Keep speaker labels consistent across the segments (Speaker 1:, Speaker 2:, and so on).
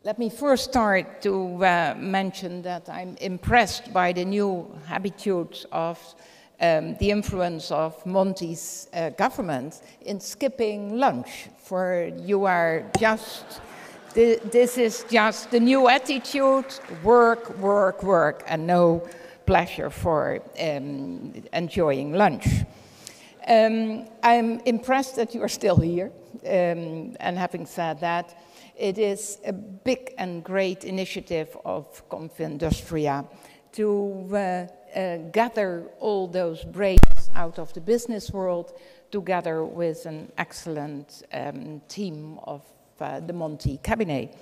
Speaker 1: Let me first start to mention that I'm impressed by the new habitudes of the influence of Monti's government in skipping lunch. For you are just, this is just the new attitude, work, work, work, and no pleasure for enjoying lunch. I'm impressed that you are still here, and having said that, it is a big and great initiative of Confindustria to gather all those brains out of the business world together with an excellent team of the Monti cabinet.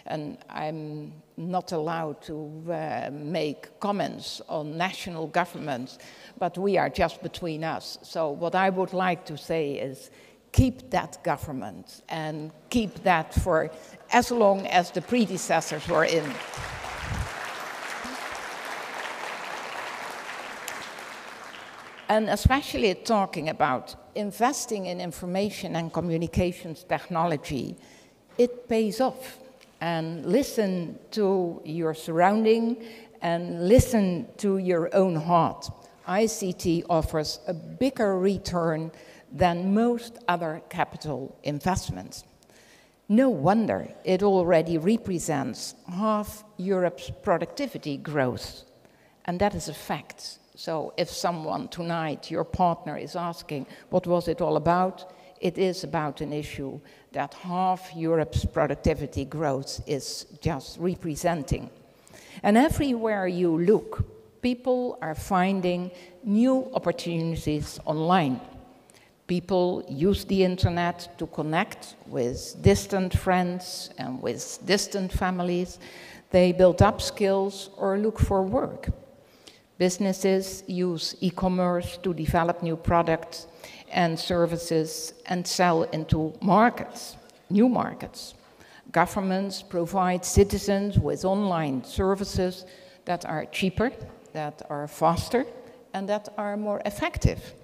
Speaker 1: And I'm not allowed to make comments on national governments, but we are just between us. So what I would like to say is, keep that government and keep that for as long as the predecessors were in. And especially talking about investing in information and communications technology, it pays off. And listen to your surrounding and listen to your own heart. ICT offers a bigger return than most other capital investments. No wonder it already represents half Europe's productivity growth. And that is a fact. So if someone tonight, your partner, is asking, what was it all about? It is about an issue that half Europe's productivity growth is just representing. And everywhere you look, people are finding new opportunities online. People use the internet to connect with distant friends and with distant families. They build up skills or look for work. Businesses use e-commerce to develop new products and services and sell into markets, new markets. Governments provide citizens with online services that are cheaper, that are faster, and that are more effective.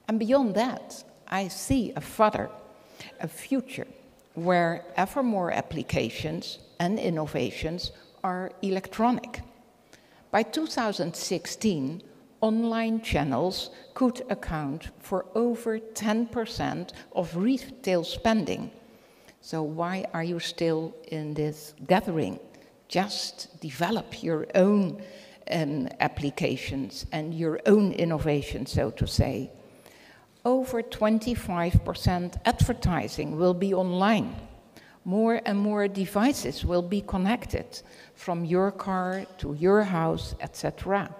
Speaker 1: And beyond that, I see a future where ever more applications and innovations are electronic. By 2016, online channels could account for over 10% of retail spending. So why are you still in this gathering? Just develop your own applications and your own innovation, so to say. Over 25% advertising will be online. More and more devices will be connected from your car to your house, etc.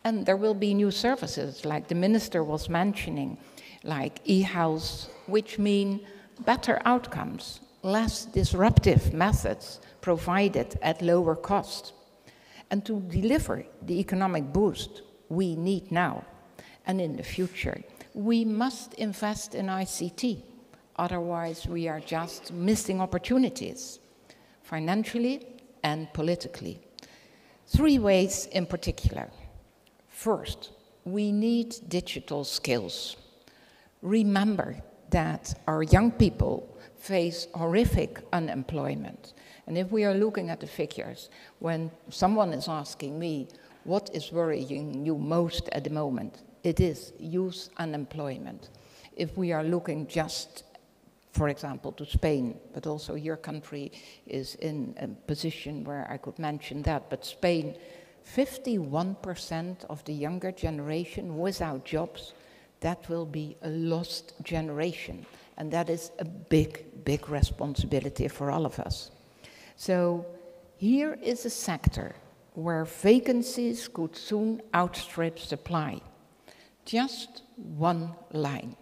Speaker 1: And there will be new services, like the minister was mentioning, like e-health, which mean better outcomes, less disruptive methods provided at lower cost. And to deliver the economic boost we need now and in the future, we must invest in ICT. Otherwise, we are just missing opportunities, financially and politically. 3 ways in particular. First, we need digital skills. Remember that our young people face horrific unemployment. And if we are looking at the figures, when someone is asking me, what is worrying you most at the moment? It is youth unemployment. If we are looking just, for example, to Spain, but also your country is in a position where I could mention that, but Spain, 51% of the younger generation without jobs, that will be a lost generation. And that is a big, big responsibility for all of us. So here is a sector where vacancies could soon outstrip supply. Just one line.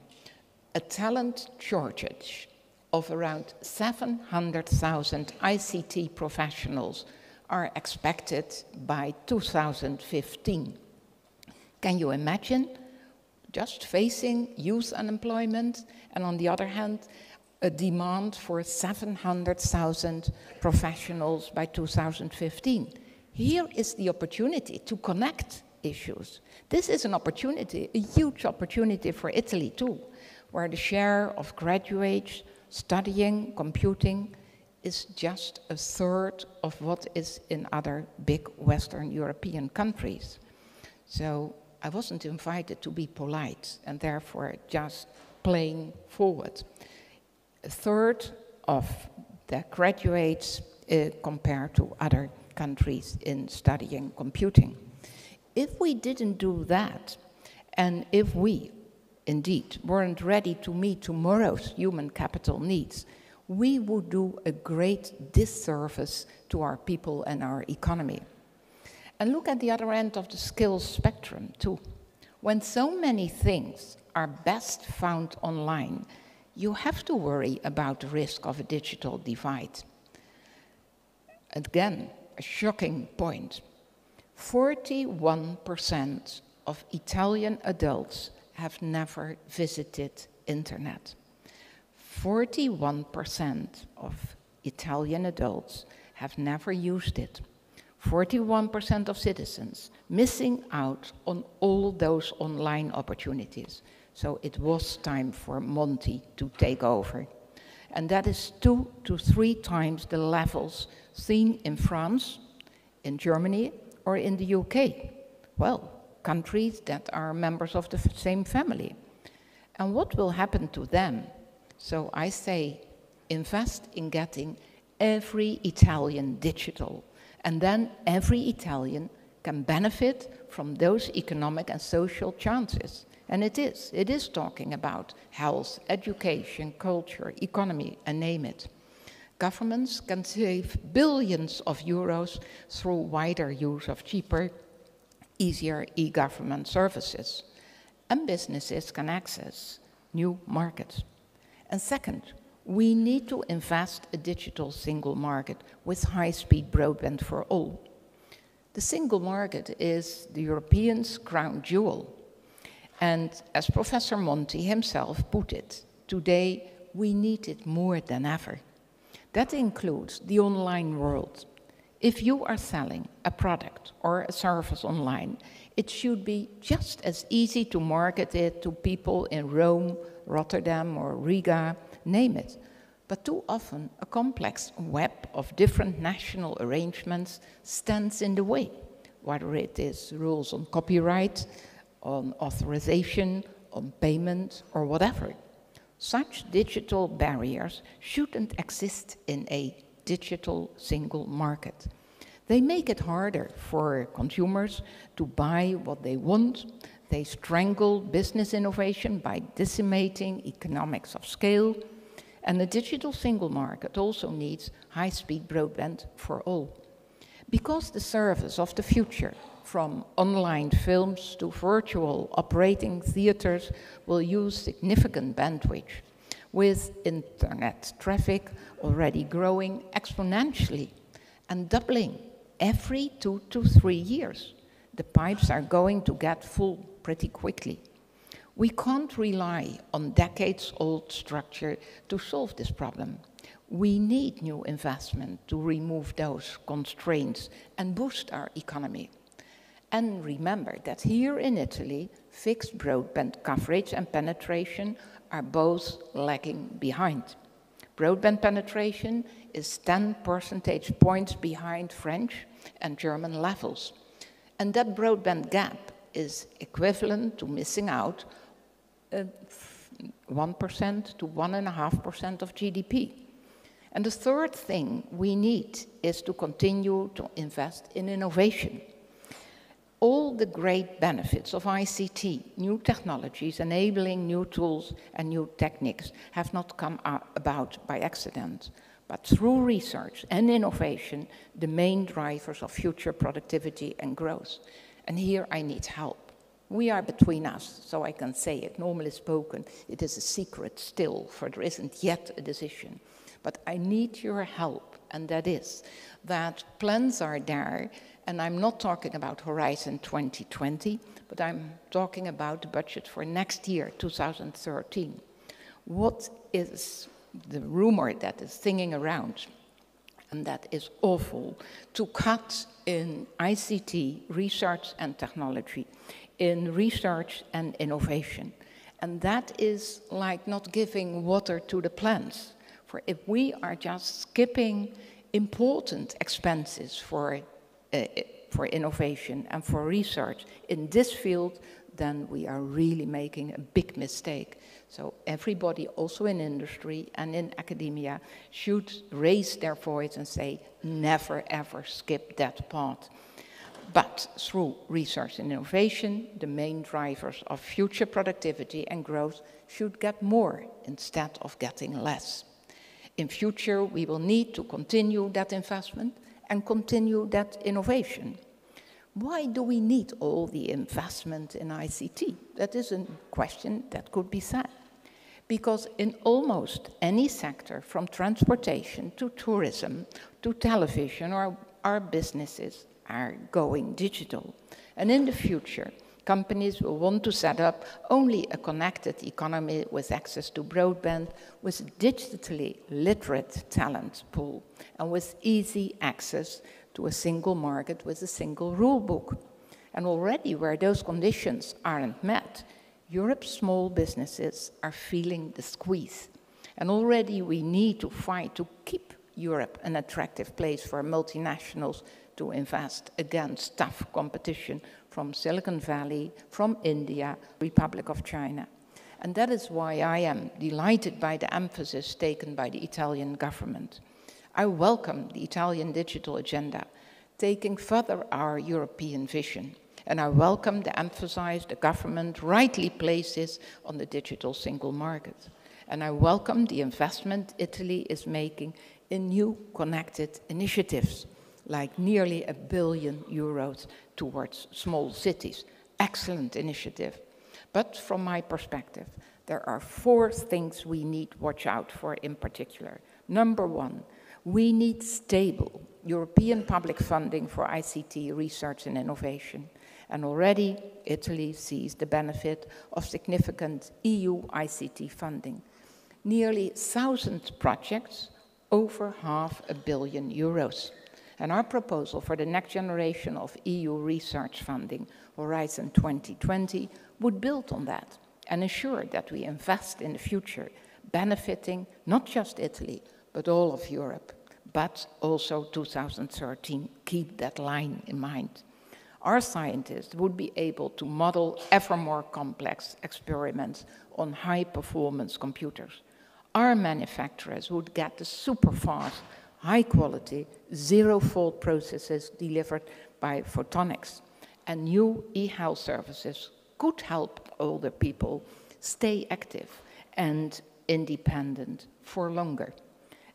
Speaker 1: A talent shortage of around 700,000 ICT professionals are expected by 2015. Can you imagine just facing youth unemployment and on the other hand, a demand for 700,000 professionals by 2015? Here is the opportunity to connect issues. This is an opportunity, a huge opportunity for Italy too, where the share of graduates studying computing is just a third of what is in other big Western European countries. So I wasn't invited to be polite and therefore just playing forward. A third of the graduates compared to other countries in studying computing. If we didn't do that, and if we indeed weren't ready to meet tomorrow's human capital needs, we would do a great disservice to our people and our economy. And look at the other end of the skills spectrum too. When so many things are best found online, you have to worry about the risk of a digital divide. Again, a shocking point. 41% of Italian adults have never visited internet. 41% of Italian adults have never used it. 41% of citizens missing out on all those online opportunities. So it was time for Monti to take over. And that is 2 to 3 times the levels seen in France, in Germany, or in the UK. Well, countries that are members of the same family. And what will happen to them? So I say, invest in getting every Italian digital, and then every Italian can benefit from those economic and social chances. And it is talking about health, education, culture, economy, and name it. Governments can save billions of euros through wider use of cheaper, easier e-government services. And businesses can access new markets. And second, we need to invest in a digital single market with high-speed broadband for all. The single market is the Europeans' crown jewel. And as Professor Monti himself put it, today we need it more than ever. That includes the online world. If you are selling a product or a service online, it should be just as easy to market it to people in Rome, Rotterdam, or Riga, name it. But too often, a complex web of different national arrangements stands in the way, whether it is rules on copyright, on authorization, on payment, or whatever. Such digital barriers shouldn't exist in a digital single market. They make it harder for consumers to buy what they want. They strangle business innovation by decimating economics of scale. And the digital single market also needs high-speed broadband for all. Because the service of the future, from online films to virtual operating theaters, will use significant bandwidth, with internet traffic already growing exponentially and doubling every 2 to 3 years. The pipes are going to get full pretty quickly. We can't rely on decades-old structure to solve this problem. We need new investment to remove those constraints and boost our economy. And remember that here in Italy, fixed broadband coverage and penetration are both lagging behind. Broadband penetration is 10 percentage points behind French and German levels. And that broadband gap is equivalent to missing out 1% to 1.5% of GDP. And the third thing we need is to continue to invest in innovation. All the great benefits of ICT, new technologies enabling new tools and new techniques, have not come about by accident, but through research and innovation, the main drivers of future productivity and growth. And here I need help. We are between us, so I can say it. Normally spoken, it is a secret still, for there isn't yet a decision. But I need your help, and that is that plans are there, and I'm not talking about Horizon 2020, but I'm talking about the budget for next year, 2013. What is the rumor that is singing around, and that is awful, to cut in ICT, research and technology, in research and innovation. And that is like not giving water to the plants. For if we are just skipping important expenses for innovation and for research in this field, then we are really making a big mistake. So everybody, also in industry and in academia, should raise their voice and say, never ever skip that part. But through research and innovation, the main drivers of future productivity and growth should get more instead of getting less. In future, we will need to continue that investment and continue that innovation. Why do we need all the investment in ICT? That is a question that could be said. Because in almost any sector, from transportation to tourism to television, our businesses are going digital. And in the future, companies will want to set up only a connected economy with access to broadband, with a digitally literate talent pool, and with easy access to a single market with a single rule book. And already where those conditions aren't met, Europe's small businesses are feeling the squeeze. And already we need to fight to keep Europe an attractive place for multinationals to invest against tough competition from Silicon Valley, from India, Republic of China. And that is why I am delighted by the emphasis taken by the Italian government. I welcome the Italian digital agenda, taking further our European vision. And I welcome the emphasis the government rightly places on the digital single market. And I welcome the investment Italy is making in new connected initiatives, like nearly €1 billion towards small cities. Excellent initiative. But from my perspective, there are 4 things we need to watch out for in particular. Number 1, we need stable European public funding for ICT research and innovation. And already Italy sees the benefit of significant EU ICT funding. Nearly 1,000 projects, over €500 million. And our proposal for the next generation of EU research funding, Horizon 2020, would build on that and ensure that we invest in the future, benefiting not just Italy, but all of Europe, but also 2013. Keep that line in mind. Our scientists would be able to model ever more complex experiments on high-performance computers. Our manufacturers would get the super-fast, high-quality, zero-fault processes delivered by photonics. And new e-health services could help older people stay active and independent for longer.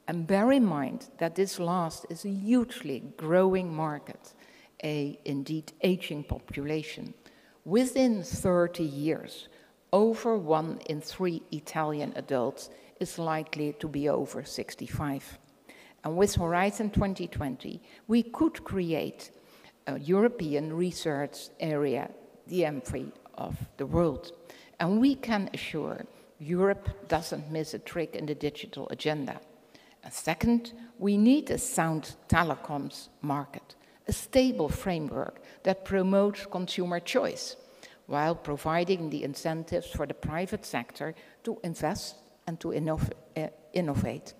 Speaker 1: And bear in mind that this last is a hugely growing market, a indeed aging population. Within 30 years, over 1 in 3 Italian adults is likely to be over 65. And with Horizon 2020, we could create a European research area, the envy of the world. And we can assure Europe doesn't miss a trick in the digital agenda. And second, we need a sound telecoms market, a stable framework that promotes consumer choice, while providing the incentives for the private sector to invest and to innovate.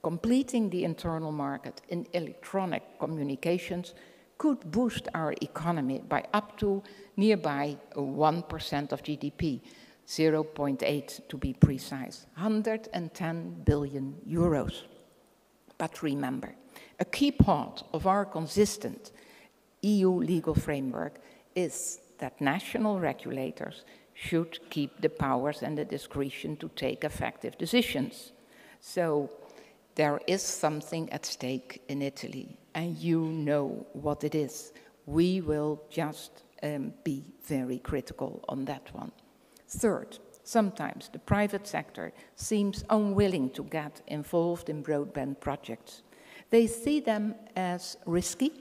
Speaker 1: Completing the internal market in electronic communications could boost our economy by up to nearby 1% of GDP, 0.8 to be precise, €110 billion. But remember, a key part of our consistent EU legal framework is that national regulators should keep the powers and the discretion to take effective decisions. So there is something at stake in Italy, and you know what it is. We will just be very critical on that one. Third, sometimes the private sector seems unwilling to get involved in broadband projects. They see them as risky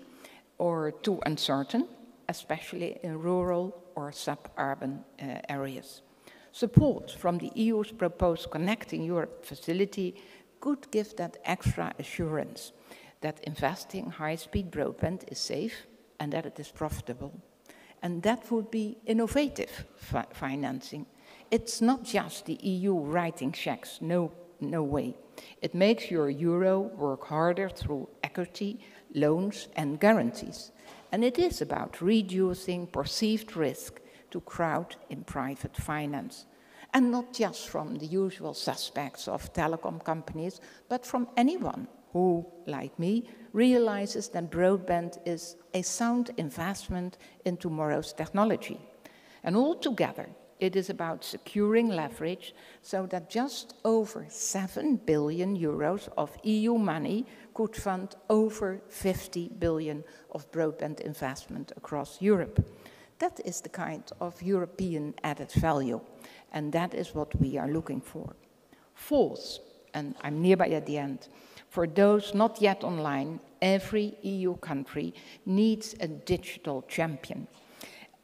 Speaker 1: or too uncertain, especially in rural or suburban areas. Support from the EU's proposed Connecting Europe facility could give that extra assurance that investing in high-speed broadband is safe and that it is profitable. And that would be innovative financing. It's not just the EU writing checks, no no way. It makes your euro work harder through equity, loans and guarantees. And it is about reducing perceived risk to crowd in private finance. And not just from the usual suspects of telecom companies, but from anyone who, like me, realizes that broadband is a sound investment in tomorrow's technology. And altogether, it is about securing leverage so that just over 7 billion euros of EU money could fund over 50 billion of broadband investment across Europe. That is the kind of European added value, and that is what we are looking for. Fourth, and I'm nearby at the end, for those not yet online, every EU country needs a digital champion.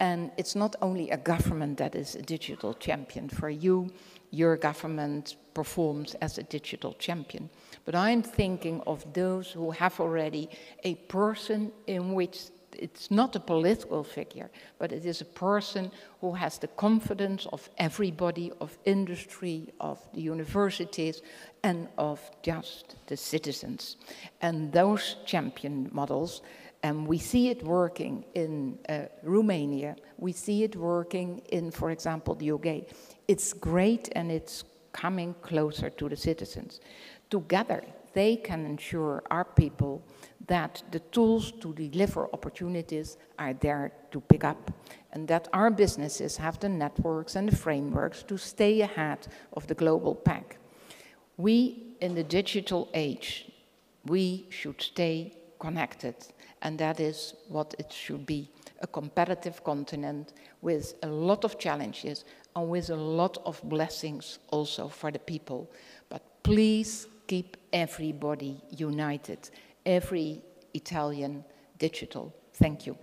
Speaker 1: And it's not only a government that is a digital champion. For you, your government performs as a digital champion. But I'm thinking of those who have already a person in which it's not a political figure, but it is a person who has the confidence of everybody, of industry, of the universities, and of just the citizens. And those champion models, and we see it working in Romania, we see it working in, for example, the UK. It's great and it's coming closer to the citizens. Together, they can ensure our people that the tools to deliver opportunities are there to pick up, and that our businesses have the networks and the frameworks to stay ahead of the global pack. We, in the digital age, we should stay connected, and that is what it should be, a competitive continent with a lot of challenges and with a lot of blessings also for the people. But please keep everybody united, every Italian digital. Thank you.